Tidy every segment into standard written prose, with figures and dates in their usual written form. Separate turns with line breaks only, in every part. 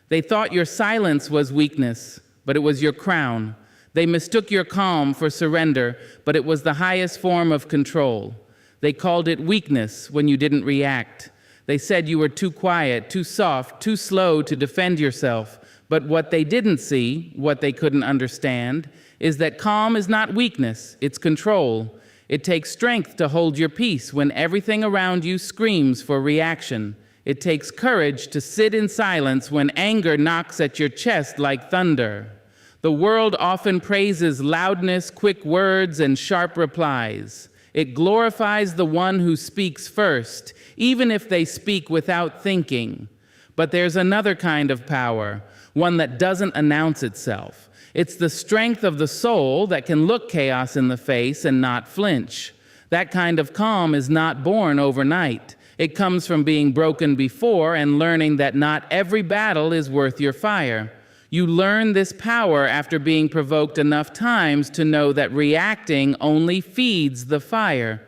They thought your silence was weakness, but it was your crown. They mistook your calm for surrender, but it was the highest form of control. They called it weakness when you didn't react. They said you were too quiet, too soft, too slow to defend yourself. But what they didn't see, what they couldn't understand, is that calm is not weakness, it's control. It takes strength to hold your peace when everything around you screams for reaction. It takes courage to sit in silence when anger knocks at your chest like thunder. The world often praises loudness, quick words, and sharp replies. It glorifies the one who speaks first, even if they speak without thinking. But there's another kind of power, one that doesn't announce itself. It's the strength of the soul that can look chaos in the face and not flinch. That kind of calm is not born overnight. It comes from being broken before and learning that not every battle is worth your fire. You learn this power after being provoked enough times to know that reacting only feeds the fire.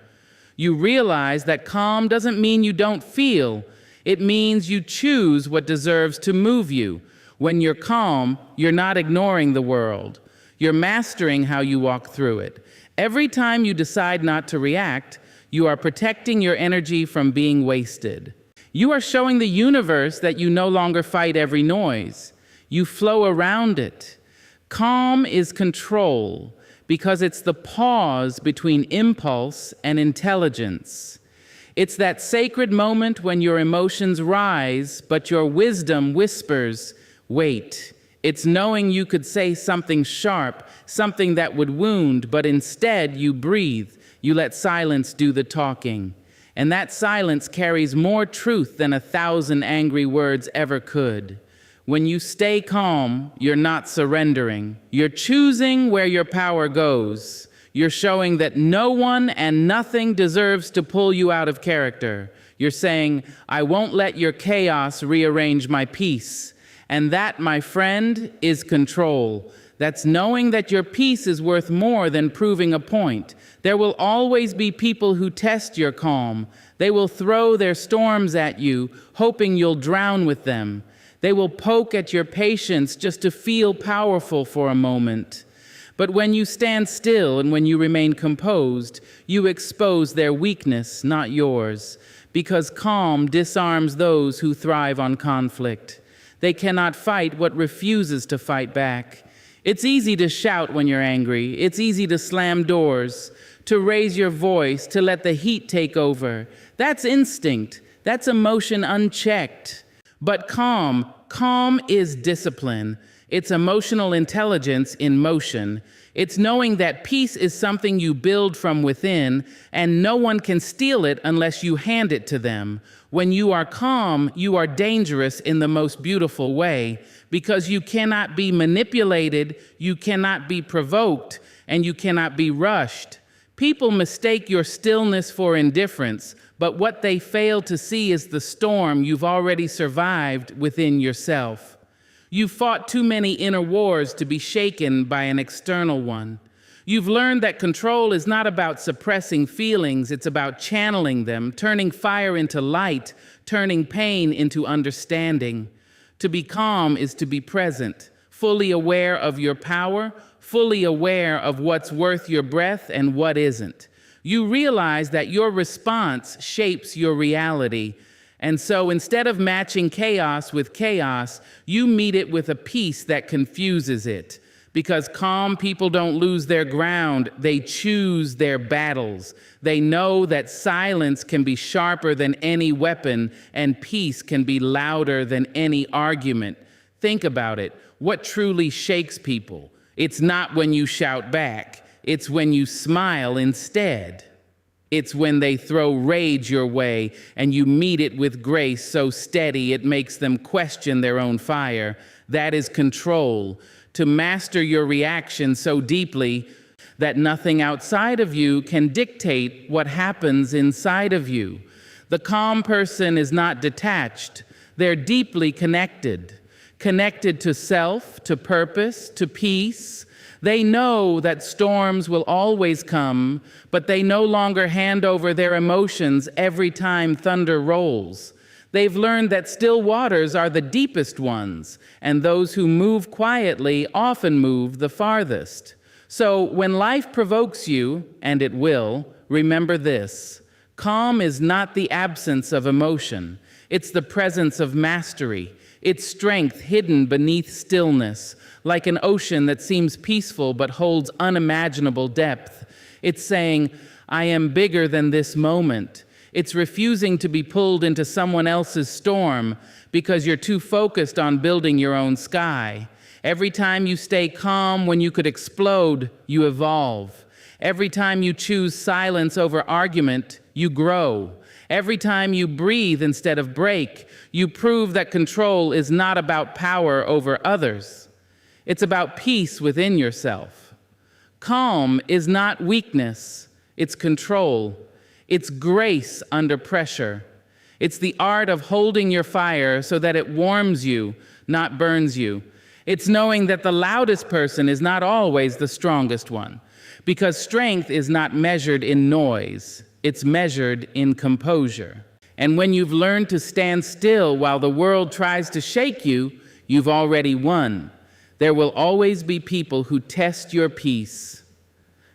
You realize that calm doesn't mean you don't feel. It means you choose what deserves to move you. When you're calm, you're not ignoring the world. You're mastering how you walk through it. Every time you decide not to react, you are protecting your energy from being wasted. You are showing the universe that you no longer fight every noise. You flow around it. Calm is control because it's the pause between impulse and intelligence. It's that sacred moment when your emotions rise, but your wisdom whispers, wait. It's knowing you could say something sharp, something that would wound, but instead you breathe. You let silence do the talking. And that silence carries more truth than 1,000 angry words ever could. When you stay calm, you're not surrendering. You're choosing where your power goes. You're showing that no one and nothing deserves to pull you out of character. You're saying, I won't let your chaos rearrange my peace. And that, my friend, is control. That's knowing that your peace is worth more than proving a point. There will always be people who test your calm. They will throw their storms at you, hoping you'll drown with them. They will poke at your patience just to feel powerful for a moment. But when you stand still and when you remain composed, you expose their weakness, not yours, because calm disarms those who thrive on conflict. They cannot fight what refuses to fight back. It's easy to shout when you're angry. It's easy to slam doors, to raise your voice, to let the heat take over. That's instinct. That's emotion unchecked. But calm is discipline. It's emotional intelligence in motion. It's knowing that peace is something you build from within, and no one can steal it unless you hand it to them. When you are calm, you are dangerous in the most beautiful way, because you cannot be manipulated, you cannot be provoked, and you cannot be rushed. People mistake your stillness for indifference, but what they fail to see is the storm you've already survived within yourself. You've fought too many inner wars to be shaken by an external one. You've learned that control is not about suppressing feelings, it's about channeling them, turning fire into light, turning pain into understanding. To be calm is to be present, fully aware of your power, fully aware of what's worth your breath and what isn't. You realize that your response shapes your reality. And so instead of matching chaos with chaos, you meet it with a peace that confuses it. Because calm people don't lose their ground, they choose their battles. They know that silence can be sharper than any weapon, and peace can be louder than any argument. Think about it. What truly shakes people? It's not when you shout back. It's when you smile instead. It's when they throw rage your way and you meet it with grace so steady it makes them question their own fire. That is control. To master your reaction so deeply that nothing outside of you can dictate what happens inside of you. The calm person is not detached. They're deeply connected. Connected to self, to purpose, to peace. They know that storms will always come, but they no longer hand over their emotions every time thunder rolls. They've learned that still waters are the deepest ones, and those who move quietly often move the farthest. So when life provokes you, and it will, remember this: calm is not the absence of emotion. It's the presence of mastery. It's strength hidden beneath stillness, like an ocean that seems peaceful but holds unimaginable depth. It's saying, I am bigger than this moment. It's refusing to be pulled into someone else's storm because you're too focused on building your own sky. Every time you stay calm when you could explode, you evolve. Every time you choose silence over argument, you grow. Every time you breathe instead of break, you prove that control is not about power over others. It's about peace within yourself. Calm is not weakness, it's control. It's grace under pressure. It's the art of holding your fire so that it warms you, not burns you. It's knowing that the loudest person is not always the strongest one, because strength is not measured in noise, it's measured in composure. And when you've learned to stand still while the world tries to shake you, you've already won. There will always be people who test your peace,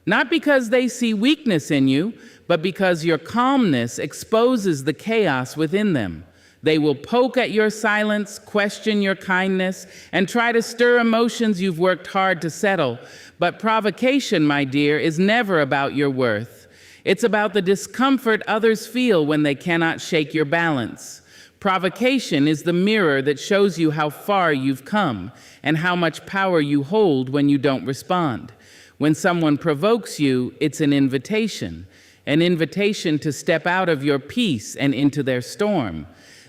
not because they see weakness in you, but because your calmness exposes the chaos within them. They will poke at your silence, question your kindness, and try to stir emotions you've worked hard to settle. But provocation, my dear, is never about your worth. It's about the discomfort others feel when they cannot shake your balance. Provocation is the mirror that shows you how far you've come and how much power you hold when you don't respond. When someone provokes you, it's an invitation to step out of your peace and into their storm.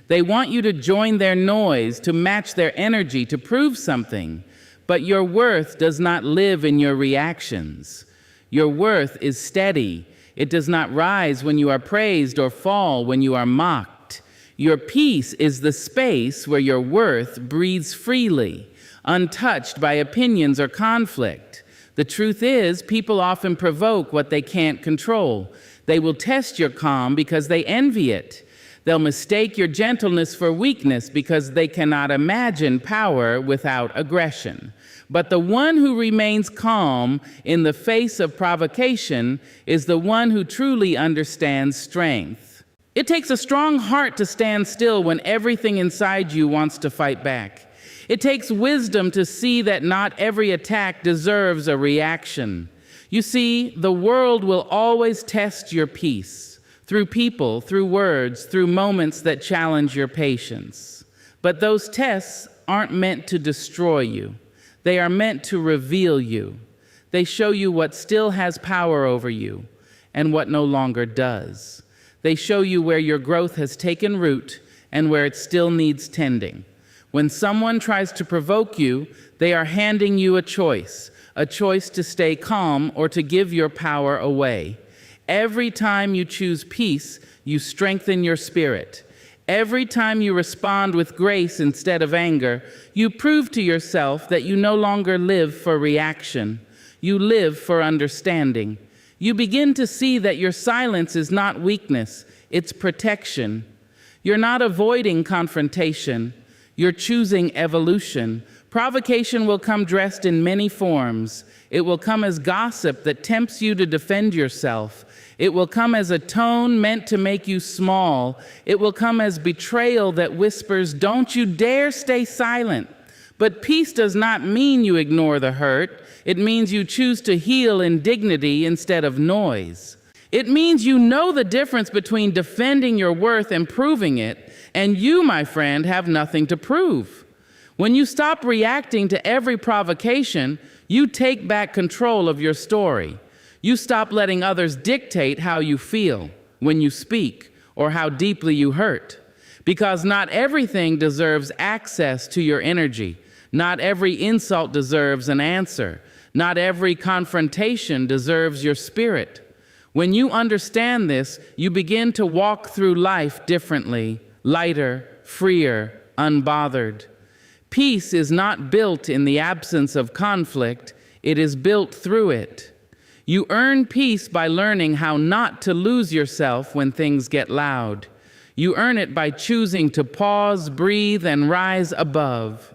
They want you to join their noise, to match their energy, to prove something. But your worth does not live in your reactions. Your worth is steady. It does not rise when you are praised or fall when you are mocked. Your peace is the space where your worth breathes freely, untouched by opinions or conflict. The truth is, people often provoke what they can't control. They will test your calm because they envy it. They'll mistake your gentleness for weakness because they cannot imagine power without aggression. But the one who remains calm in the face of provocation is the one who truly understands strength. It takes a strong heart to stand still when everything inside you wants to fight back. It takes wisdom to see that not every attack deserves a reaction. You see, the world will always test your peace, through people, through words, through moments that challenge your patience. But those tests aren't meant to destroy you. They are meant to reveal you. They show you what still has power over you and what no longer does. They show you where your growth has taken root and where it still needs tending. When someone tries to provoke you, they are handing you a choice to stay calm or to give your power away. Every time you choose peace, you strengthen your spirit. Every time you respond with grace instead of anger, you prove to yourself that you no longer live for reaction. You live for understanding. You begin to see that your silence is not weakness, it's protection. You're not avoiding confrontation. You're choosing evolution. Provocation will come dressed in many forms. It will come as gossip that tempts you to defend yourself. It will come as a tone meant to make you small. It will come as betrayal that whispers, "Don't you dare stay silent." But peace does not mean you ignore the hurt. It means you choose to heal in dignity instead of noise. It means you know the difference between defending your worth and proving it, and you, my friend, have nothing to prove. When you stop reacting to every provocation, you take back control of your story. You stop letting others dictate how you feel when you speak or how deeply you hurt. Because not everything deserves access to your energy. Not every insult deserves an answer. Not every confrontation deserves your spirit. When you understand this, you begin to walk through life differently, lighter, freer, unbothered. Peace is not built in the absence of conflict, it is built through it. You earn peace by learning how not to lose yourself when things get loud. You earn it by choosing to pause, breathe, and rise above.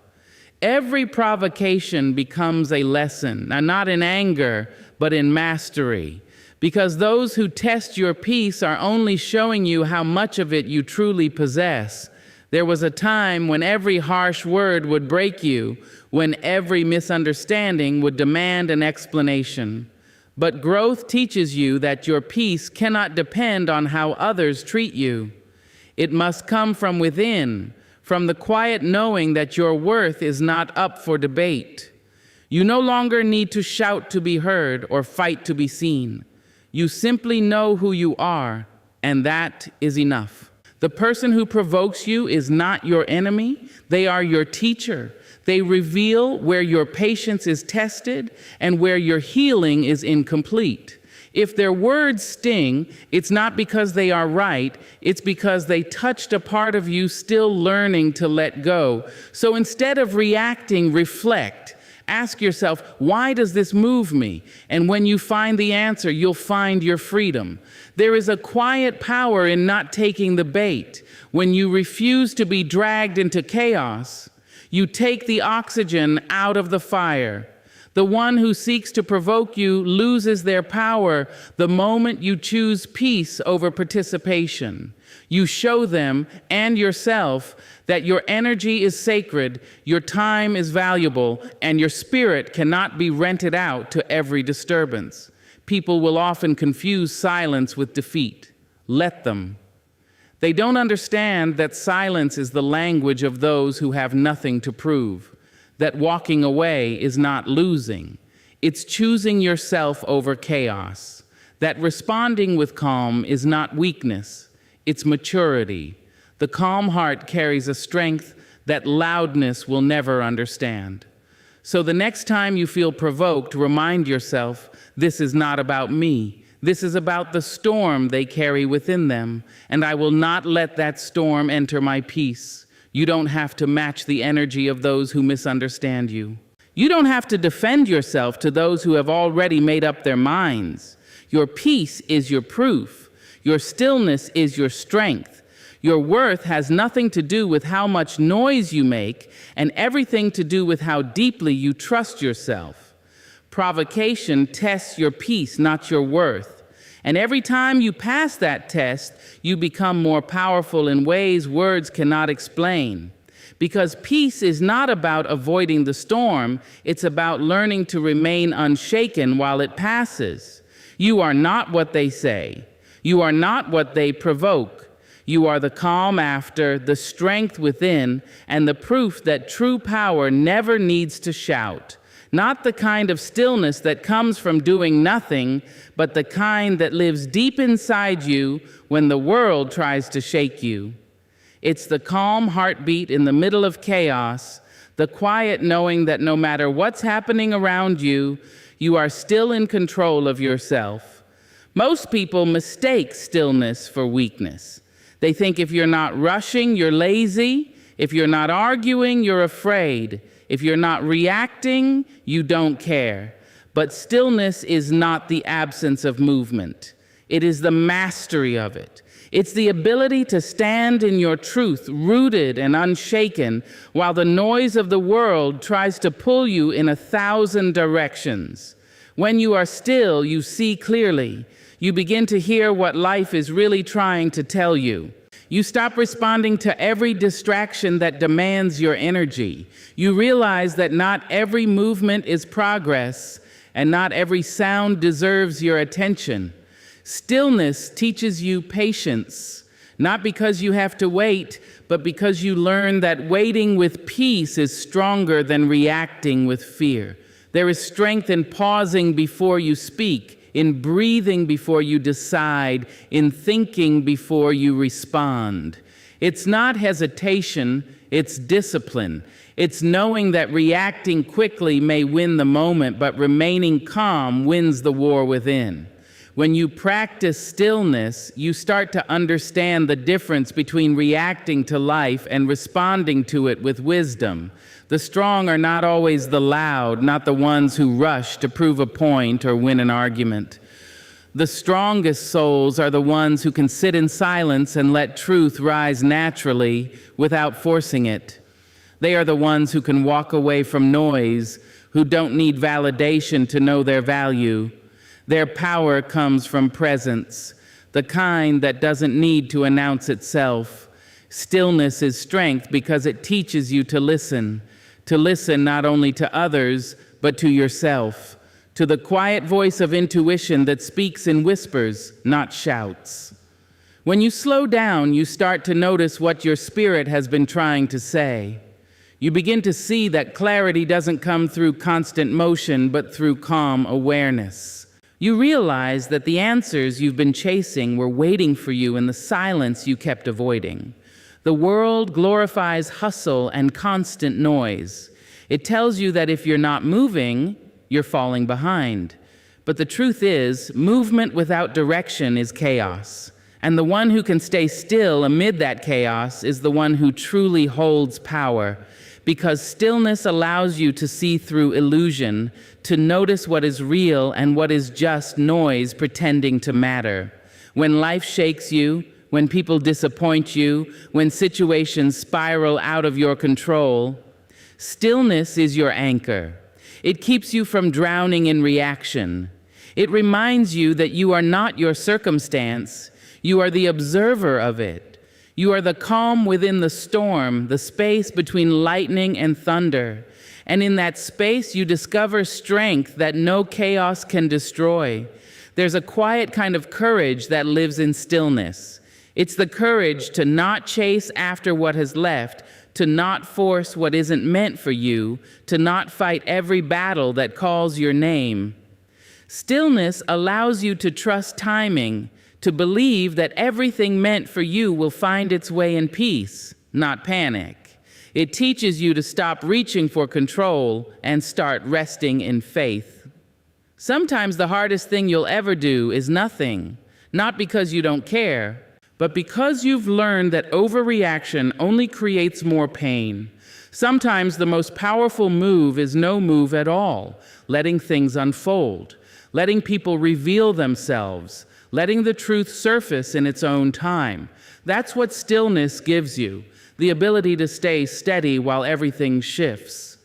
Every provocation becomes a lesson, now not in anger, but in mastery, because those who test your peace are only showing you how much of it you truly possess. There was a time when every harsh word would break you, when every misunderstanding would demand an explanation. But growth teaches you that your peace cannot depend on how others treat you. It must come from within, from the quiet knowing that your worth is not up for debate. You no longer need to shout to be heard or fight to be seen. You simply know who you are, and that is enough. The person who provokes you is not your enemy. They are your teacher. They reveal where your patience is tested and where your healing is incomplete. If their words sting, it's not because they are right, it's because they touched a part of you still learning to let go. So instead of reacting, reflect. Ask yourself, why does this move me? And when you find the answer, you'll find your freedom. There is a quiet power in not taking the bait. When you refuse to be dragged into chaos, you take the oxygen out of the fire. The one who seeks to provoke you loses their power the moment you choose peace over participation. You show them and yourself that your energy is sacred, your time is valuable, and your spirit cannot be rented out to every disturbance. People will often confuse silence with defeat. Let them. They don't understand that silence is the language of those who have nothing to prove, that walking away is not losing. It's choosing yourself over chaos, that responding with calm is not weakness, it's maturity. The calm heart carries a strength that loudness will never understand. So the next time you feel provoked, remind yourself, this is not about me. This is about the storm they carry within them, and I will not let that storm enter my peace. You don't have to match the energy of those who misunderstand you. You don't have to defend yourself to those who have already made up their minds. Your peace is your proof. Your stillness is your strength. Your worth has nothing to do with how much noise you make and everything to do with how deeply you trust yourself. Provocation tests your peace, not your worth. And every time you pass that test, you become more powerful in ways words cannot explain. Because peace is not about avoiding the storm, it's about learning to remain unshaken while it passes. You are not what they say. You are not what they provoke. You are the calm after, the strength within, and the proof that true power never needs to shout. Not the kind of stillness that comes from doing nothing, but the kind that lives deep inside you when the world tries to shake you. It's the calm heartbeat in the middle of chaos, the quiet knowing that no matter what's happening around you, you are still in control of yourself. Most people mistake stillness for weakness. They think if you're not rushing, you're lazy. If you're not arguing, you're afraid. If you're not reacting, you don't care. But stillness is not the absence of movement. It is the mastery of it. It's the ability to stand in your truth, rooted and unshaken, while the noise of the world tries to pull you in 1,000 directions. When you are still, you see clearly. You begin to hear what life is really trying to tell you. You stop responding to every distraction that demands your energy. You realize that not every movement is progress, and not every sound deserves your attention. Stillness teaches you patience, not because you have to wait, but because you learn that waiting with peace is stronger than reacting with fear. There is strength in pausing before you speak, in breathing before you decide, in thinking before you respond. It's not hesitation, it's discipline. It's knowing that reacting quickly may win the moment, but remaining calm wins the war within. When you practice stillness, you start to understand the difference between reacting to life and responding to it with wisdom. The strong are not always the loud, not the ones who rush to prove a point or win an argument. The strongest souls are the ones who can sit in silence and let truth rise naturally without forcing it. They are the ones who can walk away from noise, who don't need validation to know their value. Their power comes from presence, the kind that doesn't need to announce itself. Stillness is strength because it teaches you to listen not only to others, but to yourself, to the quiet voice of intuition that speaks in whispers, not shouts. When you slow down, you start to notice what your spirit has been trying to say. You begin to see that clarity doesn't come through constant motion, but through calm awareness. You realize that the answers you've been chasing were waiting for you in the silence you kept avoiding. The world glorifies hustle and constant noise. It tells you that if you're not moving, you're falling behind. But the truth is, movement without direction is chaos. And the one who can stay still amid that chaos is the one who truly holds power. Because stillness allows you to see through illusion, to notice what is real and what is just noise pretending to matter. When life shakes you, when people disappoint you, when situations spiral out of your control, stillness is your anchor. It keeps you from drowning in reaction. It reminds you that you are not your circumstance. You are the observer of it. You are the calm within the storm, the space between lightning and thunder. And in that space, you discover strength that no chaos can destroy. There's a quiet kind of courage that lives in stillness. It's the courage to not chase after what has left, to not force what isn't meant for you, to not fight every battle that calls your name. Stillness allows you to trust timing, to believe that everything meant for you will find its way in peace, not panic. It teaches you to stop reaching for control and start resting in faith. Sometimes the hardest thing you'll ever do is nothing, not because you don't care, but because you've learned that overreaction only creates more pain. Sometimes the most powerful move is no move at all, letting things unfold, letting people reveal themselves, letting the truth surface in its own time. That's what stillness gives you, the ability to stay steady while everything shifts.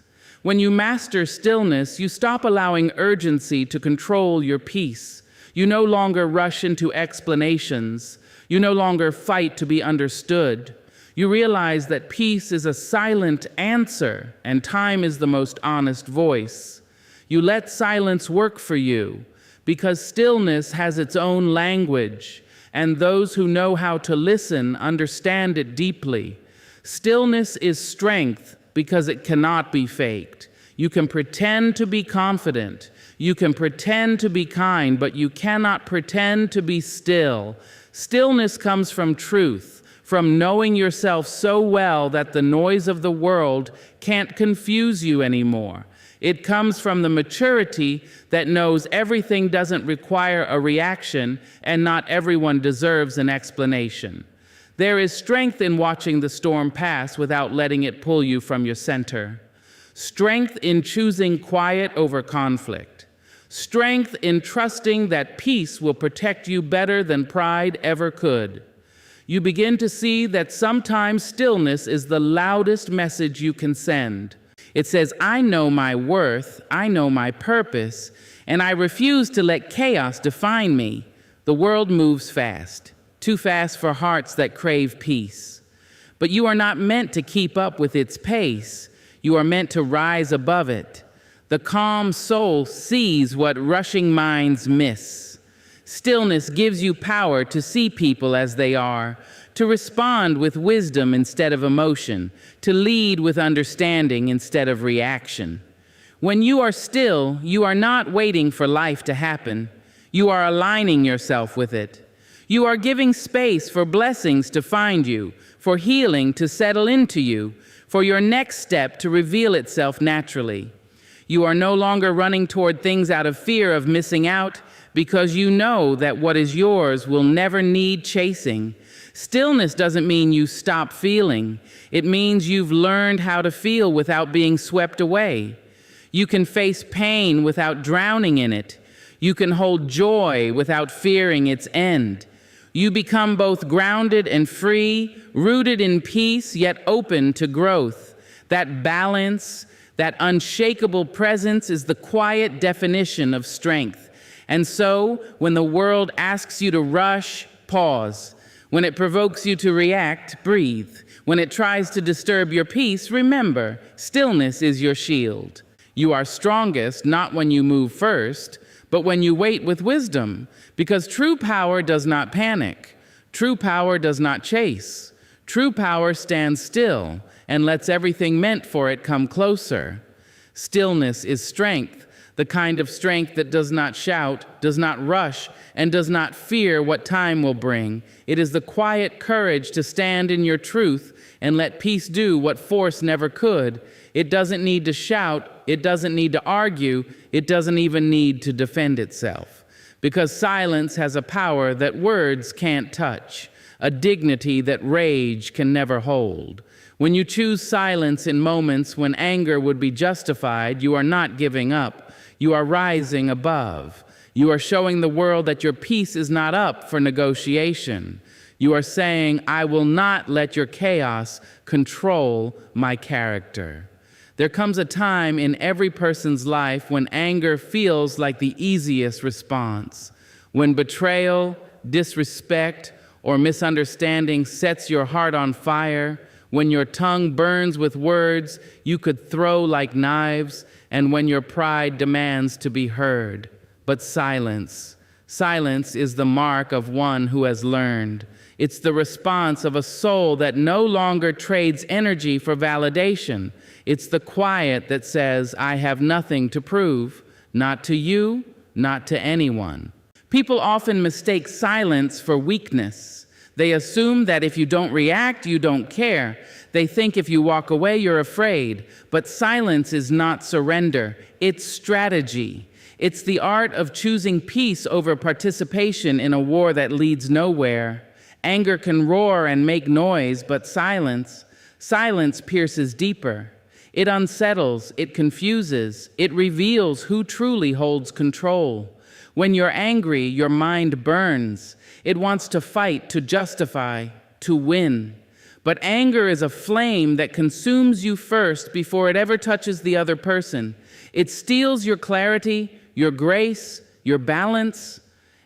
When you master stillness, you stop allowing urgency to control your peace. You no longer rush into explanations. You no longer fight to be understood. You realize that peace is a silent answer and time is the most honest voice. You let silence work for you because stillness has its own language, and those who know how to listen understand it deeply. Stillness is strength because it cannot be faked. You can pretend to be confident. You can pretend to be kind, but you cannot pretend to be still. Stillness comes from truth, from knowing yourself so well that the noise of the world can't confuse you anymore. It comes from the maturity that knows everything doesn't require a reaction and not everyone deserves an explanation. There is strength in watching the storm pass without letting it pull you from your center. Strength in choosing quiet over conflict. Strength in trusting that peace will protect you better than pride ever could. You begin to see that sometimes stillness is the loudest message you can send. It says, I know my worth, I know my purpose, and I refuse to let chaos define me. The world moves fast, too fast for hearts that crave peace. But you are not meant to keep up with its pace. You are meant to rise above it. The calm soul sees what rushing minds miss. Stillness gives you power to see people as they are, to respond with wisdom instead of emotion, to lead with understanding instead of reaction. When you are still, you are not waiting for life to happen. You are aligning yourself with it. You are giving space for blessings to find you, for healing to settle into you, for your next step to reveal itself naturally. You are no longer running toward things out of fear of missing out, because you know that what is yours will never need chasing. Stillness doesn't mean you stop feeling. It means you've learned how to feel without being swept away. You can face pain without drowning in it. You can hold joy without fearing its end. You become both grounded and free, rooted in peace, yet open to growth. That balance, that unshakable presence is the quiet definition of strength. And so, when the world asks you to rush, pause. When it provokes you to react, breathe. When it tries to disturb your peace, remember, stillness is your shield. You are strongest not when you move first, but when you wait with wisdom, because true power does not panic. True power does not chase. True power stands still and lets everything meant for it come closer. Stillness is strength, the kind of strength that does not shout, does not rush, and does not fear what time will bring. It is the quiet courage to stand in your truth and let peace do what force never could. It doesn't need to shout, it doesn't need to argue, it doesn't even need to defend itself. Because silence has a power that words can't touch, a dignity that rage can never hold. When you choose silence in moments when anger would be justified, you are not giving up. You are rising above. You are showing the world that your peace is not up for negotiation. You are saying, I will not let your chaos control my character. There comes a time in every person's life when anger feels like the easiest response. When betrayal, disrespect, or misunderstanding sets your heart on fire, when your tongue burns with words you could throw like knives, and when your pride demands to be heard. But silence is the mark of one who has learned. It's the response of a soul that no longer trades energy for validation. It's the quiet that says, I have nothing to prove, not to you, not to anyone. People often mistake silence for weakness. They assume that if you don't react, you don't care. They think if you walk away, you're afraid. But silence is not surrender. It's strategy. It's the art of choosing peace over participation in a war that leads nowhere. Anger can roar and make noise, but silence pierces deeper. It unsettles, it confuses, it reveals who truly holds control. When you're angry, your mind burns. It wants to fight, to justify, to win. But anger is a flame that consumes you first before it ever touches the other person. It steals your clarity, your grace, your balance.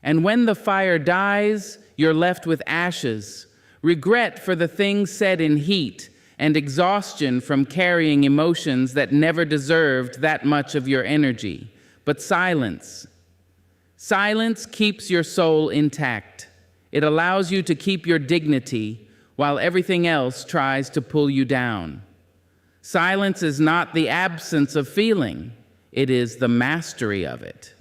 And when the fire dies, you're left with ashes, regret for the things said in heat, and exhaustion from carrying emotions that never deserved that much of your energy. But silence keeps your soul intact. It allows you to keep your dignity while everything else tries to pull you down. Silence is not the absence of feeling, it is the mastery of it.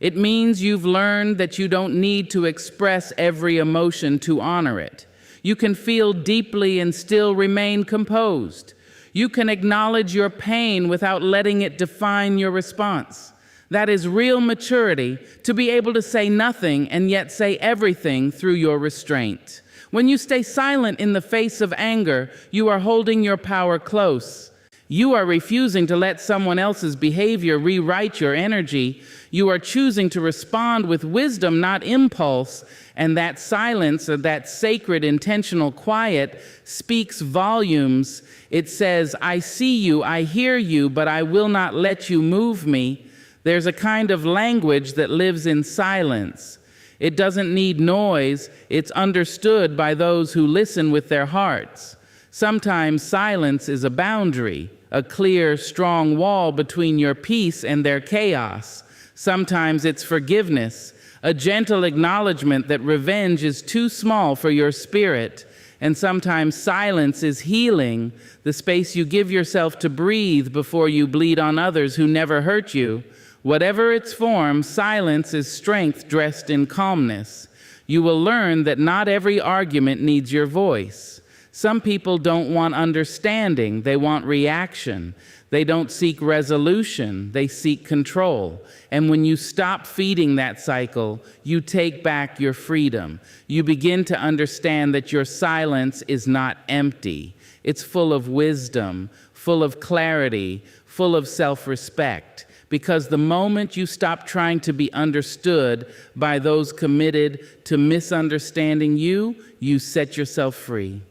It means you've learned that you don't need to express every emotion to honor it. You can feel deeply and still remain composed. You can acknowledge your pain without letting it define your response. That is real maturity, to be able to say nothing and yet say everything through your restraint. When you stay silent in the face of anger, you are holding your power close. You are refusing to let someone else's behavior rewrite your energy. You are choosing to respond with wisdom, not impulse. And that silence, or that sacred intentional quiet, speaks volumes. It says, I see you, I hear you, but I will not let you move me. There's a kind of language that lives in silence. It doesn't need noise. It's understood by those who listen with their hearts. Sometimes silence is a boundary, a clear, strong wall between your peace and their chaos. Sometimes it's forgiveness, a gentle acknowledgement that revenge is too small for your spirit. And sometimes silence is healing, the space you give yourself to breathe before you bleed on others who never hurt you. Whatever its form, silence is strength dressed in calmness. You will learn that not every argument needs your voice. Some people don't want understanding, they want reaction. They don't seek resolution, they seek control. And when you stop feeding that cycle, you take back your freedom. You begin to understand that your silence is not empty. It's full of wisdom, full of clarity, full of self-respect. because the moment you stop trying to be understood by those committed to misunderstanding you, you set yourself free.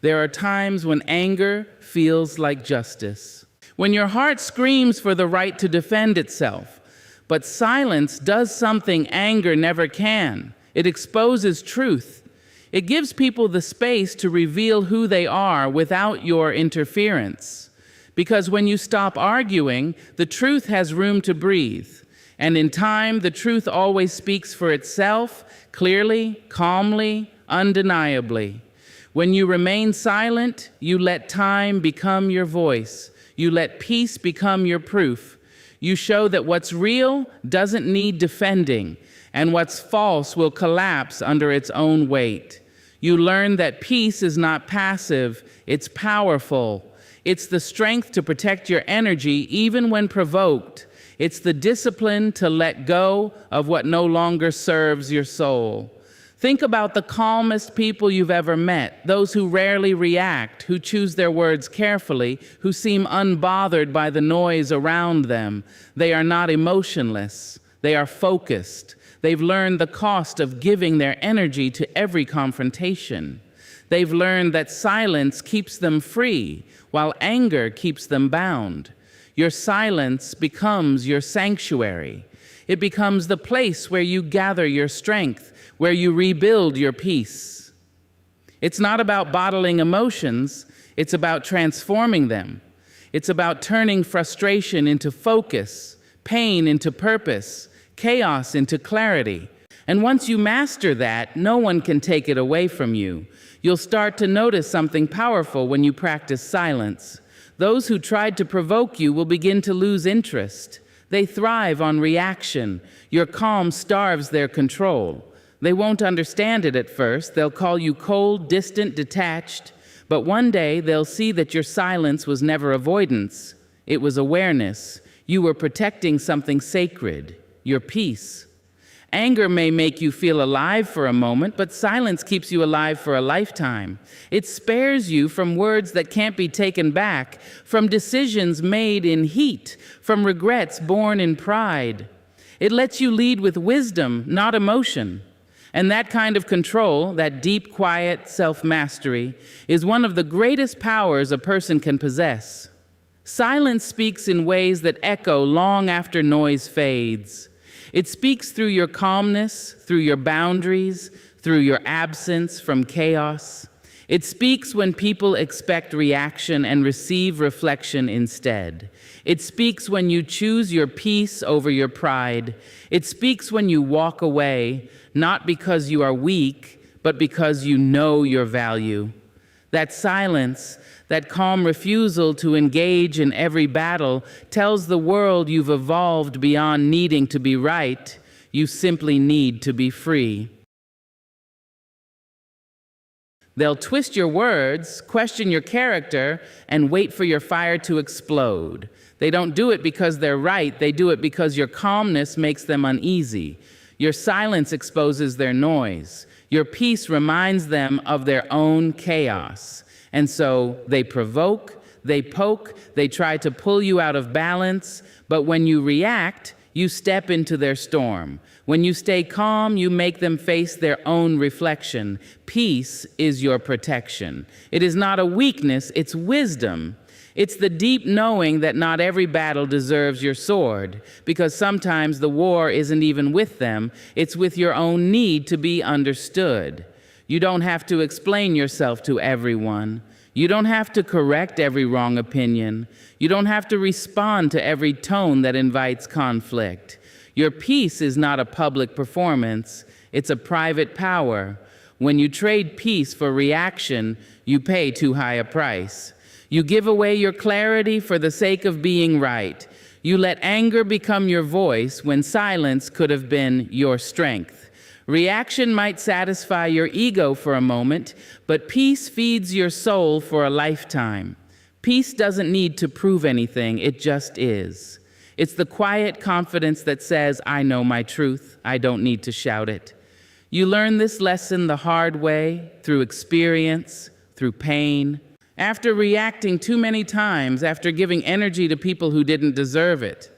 There are times when anger feels like justice, when your heart screams for the right to defend itself. But silence does something anger never can. It exposes truth. It gives people the space to reveal who they are without your interference. Because when you stop arguing, the truth has room to breathe. And in time, the truth always speaks for itself, clearly, calmly, undeniably. When you remain silent, you let time become your voice. You let peace become your proof. You show that what's real doesn't need defending, and what's false will collapse under its own weight. You learn that peace is not passive, it's powerful. It's the strength to protect your energy even when provoked. It's the discipline to let go of what no longer serves your soul. Think about the calmest people you've ever met, those who rarely react, who choose their words carefully, who seem unbothered by the noise around them. They are not emotionless. They are focused. They've learned the cost of giving their energy to every confrontation. They've learned that silence keeps them free, while anger keeps them bound. Your silence becomes your sanctuary. It becomes the place where you gather your strength, where you rebuild your peace. It's not about bottling emotions, it's about transforming them. It's about turning frustration into focus, pain into purpose, chaos into clarity. And once you master that, no one can take it away from you. You'll start to notice something powerful when you practice silence. Those who tried to provoke you will begin to lose interest. They thrive on reaction. Your calm starves their control. They won't understand it at first. They'll call you cold, distant, detached. But one day they'll see that your silence was never avoidance. It was awareness. You were protecting something sacred, your peace. Anger may make you feel alive for a moment, but silence keeps you alive for a lifetime. It spares you from words that can't be taken back, from decisions made in heat, from regrets born in pride. It lets you lead with wisdom, not emotion. And that kind of control, that deep, quiet self-mastery, is one of the greatest powers a person can possess. Silence speaks in ways that echo long after noise fades. It speaks through your calmness, through your boundaries, through your absence from chaos. It speaks when people expect reaction and receive reflection instead. It speaks when you choose your peace over your pride. It speaks when you walk away, not because you are weak, but because you know your value. That silence, that calm refusal to engage in every battle, tells the world you've evolved beyond needing to be right. You simply need to be free. They'll twist your words, question your character, and wait for your fire to explode. They don't do it because they're right. They do it because your calmness makes them uneasy. Your silence exposes their noise. Your peace reminds them of their own chaos. And so they provoke, they poke, they try to pull you out of balance, but when you react, you step into their storm. When you stay calm, you make them face their own reflection. Peace is your protection. It is not a weakness, it's wisdom. It's the deep knowing that not every battle deserves your sword, because sometimes the war isn't even with them, it's with your own need to be understood. You don't have to explain yourself to everyone. You don't have to correct every wrong opinion. You don't have to respond to every tone that invites conflict. Your peace is not a public performance, it's a private power. When you trade peace for reaction, you pay too high a price. You give away your clarity for the sake of being right. You let anger become your voice when silence could have been your strength. Reaction might satisfy your ego for a moment, but peace feeds your soul for a lifetime. Peace doesn't need to prove anything, it just is. It's the quiet confidence that says, I know my truth, I don't need to shout it. You learn this lesson the hard way, through experience, through pain, after reacting too many times, after giving energy to people who didn't deserve it.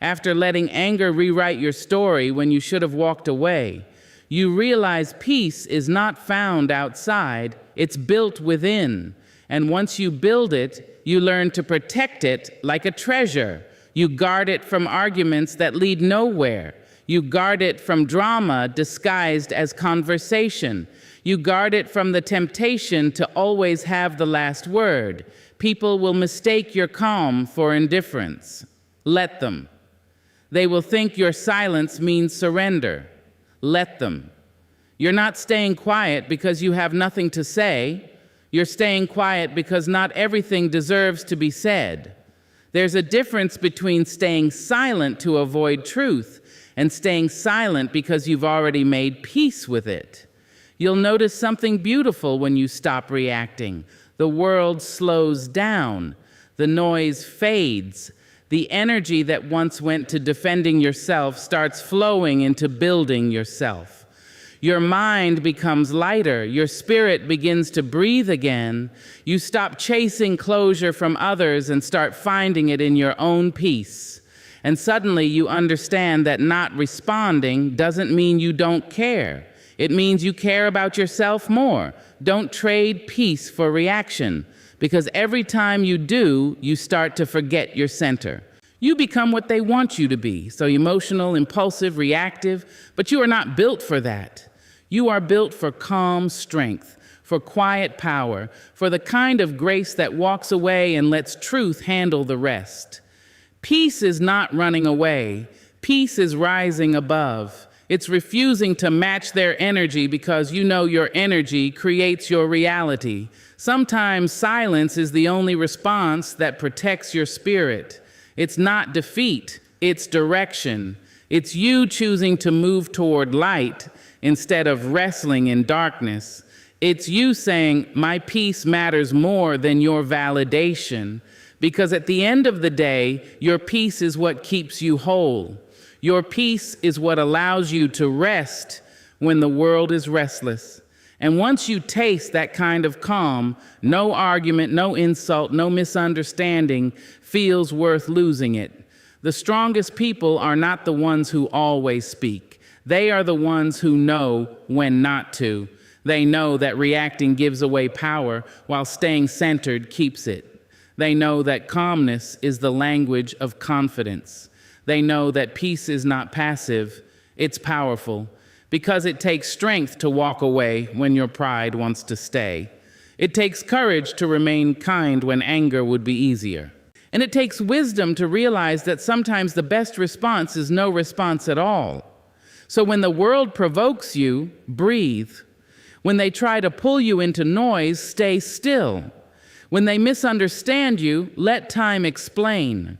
After letting anger rewrite your story when you should have walked away, you realize peace is not found outside, it's built within. And once you build it, you learn to protect it like a treasure. You guard it from arguments that lead nowhere. You guard it from drama disguised as conversation. You guard it from the temptation to always have the last word. People will mistake your calm for indifference. Let them. They will think your silence means surrender. Let them. You're not staying quiet because you have nothing to say. You're staying quiet because not everything deserves to be said. There's a difference between staying silent to avoid truth and staying silent because you've already made peace with it. You'll notice something beautiful when you stop reacting. The world slows down. The noise fades. The energy that once went to defending yourself starts flowing into building yourself. Your mind becomes lighter. Your spirit begins to breathe again. You stop chasing closure from others and start finding it in your own peace. And suddenly you understand that not responding doesn't mean you don't care. It means you care about yourself more. Don't trade peace for reaction, because every time you do, you start to forget your center. You become what they want you to be, so emotional, impulsive, reactive, but you are not built for that. You are built for calm strength, for quiet power, for the kind of grace that walks away and lets truth handle the rest. Peace is not running away. Peace is rising above. It's refusing to match their energy because you know your energy creates your reality. Sometimes silence is the only response that protects your spirit. It's not defeat, it's direction. It's you choosing to move toward light instead of wrestling in darkness. It's you saying, my peace matters more than your validation. Because at the end of the day, your peace is what keeps you whole. Your peace is what allows you to rest when the world is restless. And once you taste that kind of calm, no argument, no insult, no misunderstanding feels worth losing it. The strongest people are not the ones who always speak. They are the ones who know when not to. They know that reacting gives away power while staying centered keeps it. They know that calmness is the language of confidence. They know that peace is not passive, it's powerful, because it takes strength to walk away when your pride wants to stay. It takes courage to remain kind when anger would be easier. And it takes wisdom to realize that sometimes the best response is no response at all. So when the world provokes you, breathe. When they try to pull you into noise, stay still. When they misunderstand you, let time explain.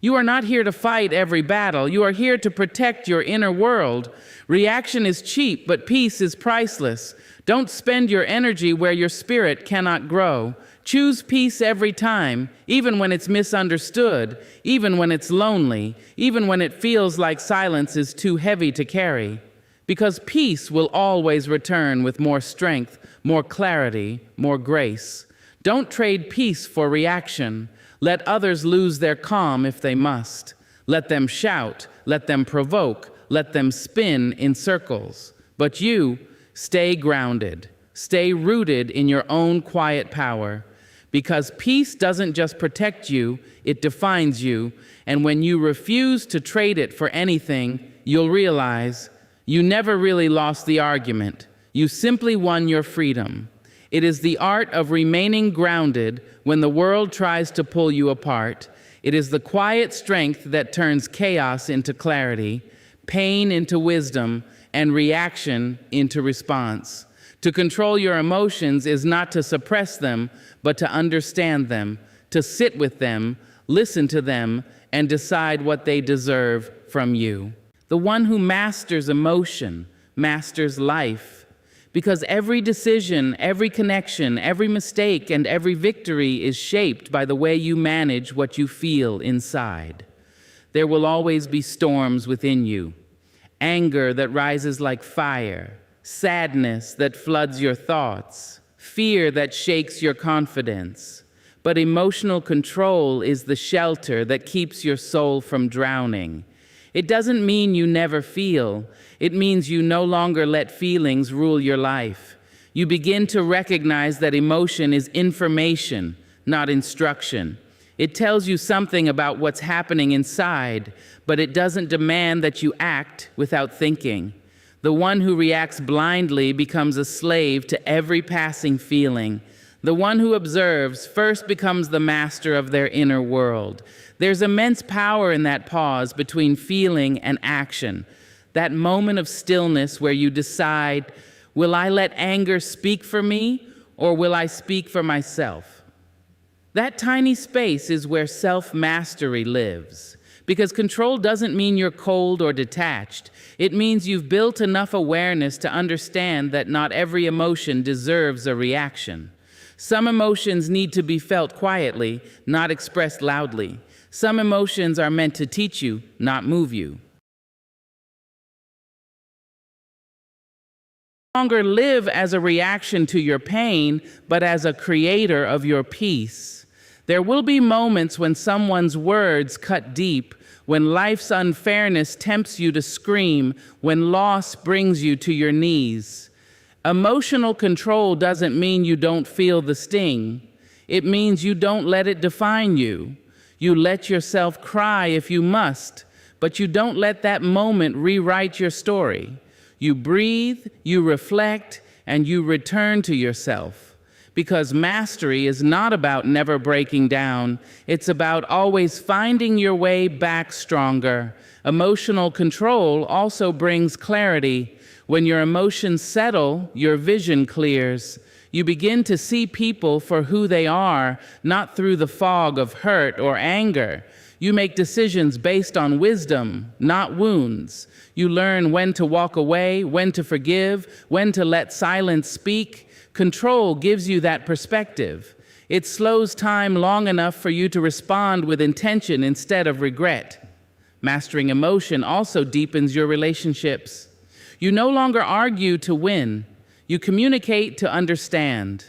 You are not here to fight every battle. You are here to protect your inner world. Reaction is cheap, but peace is priceless. Don't spend your energy where your spirit cannot grow. Choose peace every time, even when it's misunderstood, even when it's lonely, even when it feels like silence is too heavy to carry. Because peace will always return with more strength, more clarity, more grace. Don't trade peace for reaction. Let others lose their calm if they must. Let them shout, let them provoke, let them spin in circles. But you, stay grounded. Stay rooted in your own quiet power. Because peace doesn't just protect you, it defines you. And when you refuse to trade it for anything, you'll realize you never really lost the argument. You simply won your freedom. It is the art of remaining grounded when the world tries to pull you apart. It is the quiet strength that turns chaos into clarity, pain into wisdom, and reaction into response. To control your emotions is not to suppress them, but to understand them, to sit with them, listen to them, and decide what they deserve from you. The one who masters emotion masters life, because every decision, every connection, every mistake, and every victory is shaped by the way you manage what you feel inside. There will always be storms within you, anger that rises like fire, sadness that floods your thoughts, fear that shakes your confidence. but emotional control is the shelter that keeps your soul from drowning. It doesn't mean you never feel. It means you no longer let feelings rule your life. You begin to recognize that emotion is information, not instruction. It tells you something about what's happening inside, but it doesn't demand that you act without thinking. The one who reacts blindly becomes a slave to every passing feeling. The one who observes first becomes the master of their inner world. There's immense power in that pause between feeling and action, that moment of stillness where you decide, will I let anger speak for me, or will I speak for myself? That tiny space is where self-mastery lives. Because control doesn't mean you're cold or detached. It means you've built enough awareness to understand that not every emotion deserves a reaction. Some emotions need to be felt quietly, not expressed loudly. Some emotions are meant to teach you, not move you. No longer live as a reaction to your pain, but as a creator of your peace. There will be moments when someone's words cut deep, when life's unfairness tempts you to scream, when loss brings you to your knees. Emotional control doesn't mean you don't feel the sting. It means you don't let it define you. You let yourself cry if you must, but you don't let that moment rewrite your story. You breathe, you reflect, and you return to yourself. Because mastery is not about never breaking down. It's about always finding your way back stronger. Emotional control also brings clarity. When your emotions settle, your vision clears. You begin to see people for who they are, not through the fog of hurt or anger. You make decisions based on wisdom, not wounds. You learn when to walk away, when to forgive, when to let silence speak. Control gives you that perspective. It slows time long enough for you to respond with intention instead of regret. Mastering emotion also deepens your relationships. You no longer argue to win. You communicate to understand.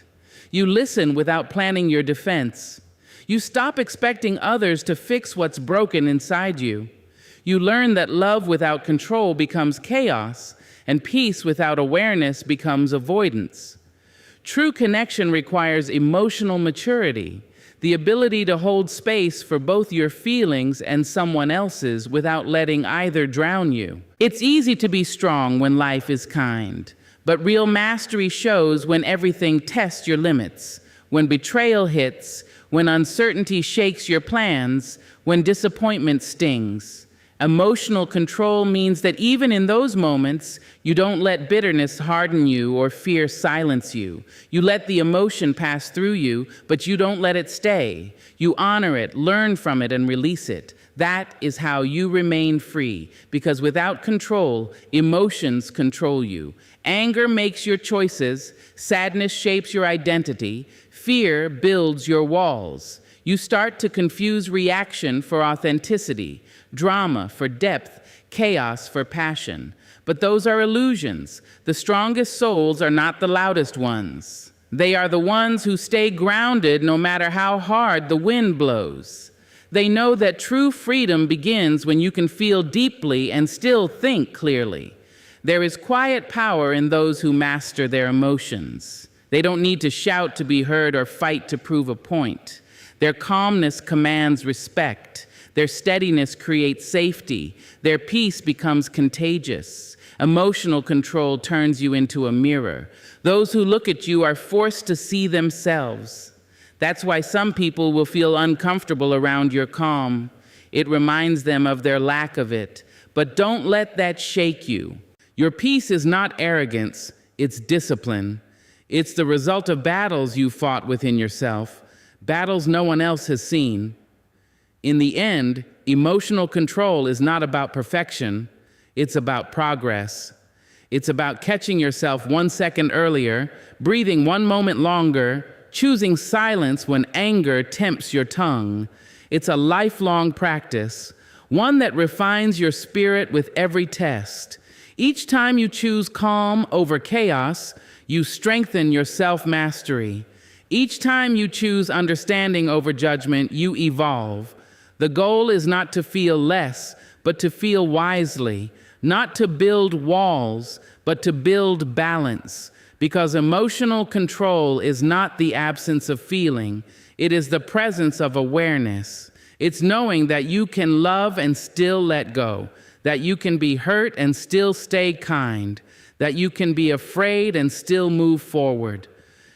You listen without planning your defense. You stop expecting others to fix what's broken inside you. You learn that love without control becomes chaos, and peace without awareness becomes avoidance. True connection requires emotional maturity, the ability to hold space for both your feelings and someone else's without letting either drown you. It's easy to be strong when life is kind, but real mastery shows when everything tests your limits, when betrayal hits, when uncertainty shakes your plans, when disappointment stings. Emotional control means that even in those moments, you don't let bitterness harden you or fear silence you. You let the emotion pass through you, but you don't let it stay. You honor it, learn from it, and release it. That is how you remain free, because without control, emotions control you. Anger makes your choices, sadness shapes your identity, fear builds your walls. You start to confuse reaction for authenticity, drama for depth, chaos for passion. But those are illusions. The strongest souls are not the loudest ones. They are the ones who stay grounded no matter how hard the wind blows. They know that true freedom begins when you can feel deeply and still think clearly. There is quiet power in those who master their emotions. They don't need to shout to be heard or fight to prove a point. Their calmness commands respect. Their steadiness creates safety. Their peace becomes contagious. Emotional control turns you into a mirror. Those who look at you are forced to see themselves. That's why some people will feel uncomfortable around your calm. It reminds them of their lack of it. But don't let that shake you. Your peace is not arrogance, it's discipline. It's the result of battles you fought within yourself, battles no one else has seen. In the end, emotional control is not about perfection, it's about progress. It's about catching yourself 1 second earlier, breathing 1 moment longer, choosing silence when anger tempts your tongue. It's a lifelong practice, one that refines your spirit with every test. Each time you choose calm over chaos, you strengthen your self-mastery. Each time you choose understanding over judgment, you evolve. The goal is not to feel less, but to feel wisely, not to build walls, but to build balance. Because emotional control is not the absence of feeling, it is the presence of awareness. It's knowing that you can love and still let go, that you can be hurt and still stay kind, that you can be afraid and still move forward.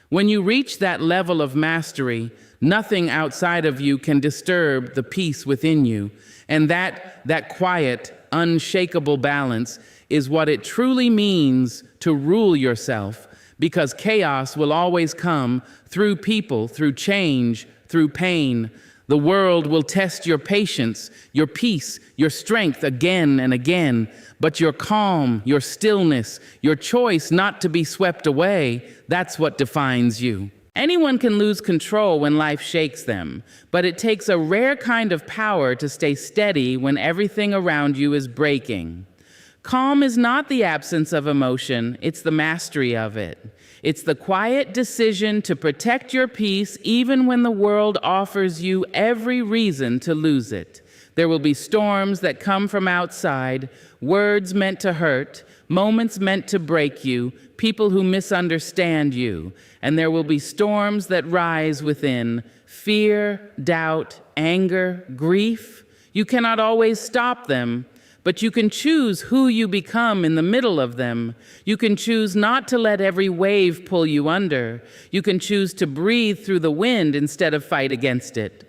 When you reach that level of mastery, nothing outside of you can disturb the peace within you. And that quiet, unshakable balance is what it truly means to rule yourself, because chaos will always come through people, through change, through pain. The world will test your patience, your peace, your strength again and again, but your calm, your stillness, your choice not to be swept away, that's what defines you. Anyone can lose control when life shakes them, but it takes a rare kind of power to stay steady when everything around you is breaking. Calm is not the absence of emotion, it's the mastery of it. It's the quiet decision to protect your peace even when the world offers you every reason to lose it. There will be storms that come from outside, words meant to hurt, moments meant to break you, people who misunderstand you. And there will be storms that rise within, fear, doubt, anger, grief. You cannot always stop them, but you can choose who you become in the middle of them. You can choose not to let every wave pull you under. You can choose to breathe through the wind instead of fight against it.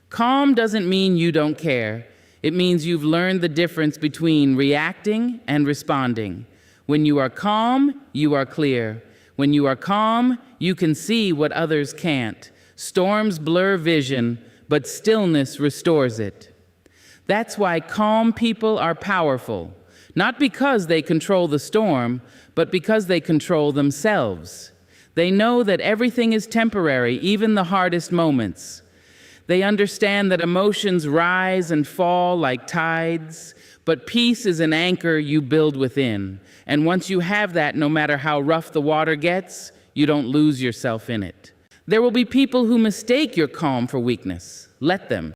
Calm doesn't mean you don't care. It means you've learned the difference between reacting and responding. When you are calm, you are clear. When you are calm, you can see what others can't. Storms blur vision, but stillness restores it. That's why calm people are powerful, not because they control the storm, but because they control themselves. They know that everything is temporary, even the hardest moments. They understand that emotions rise and fall like tides, but peace is an anchor you build within. And once you have that, no matter how rough the water gets, you don't lose yourself in it. There will be people who mistake your calm for weakness. Let them.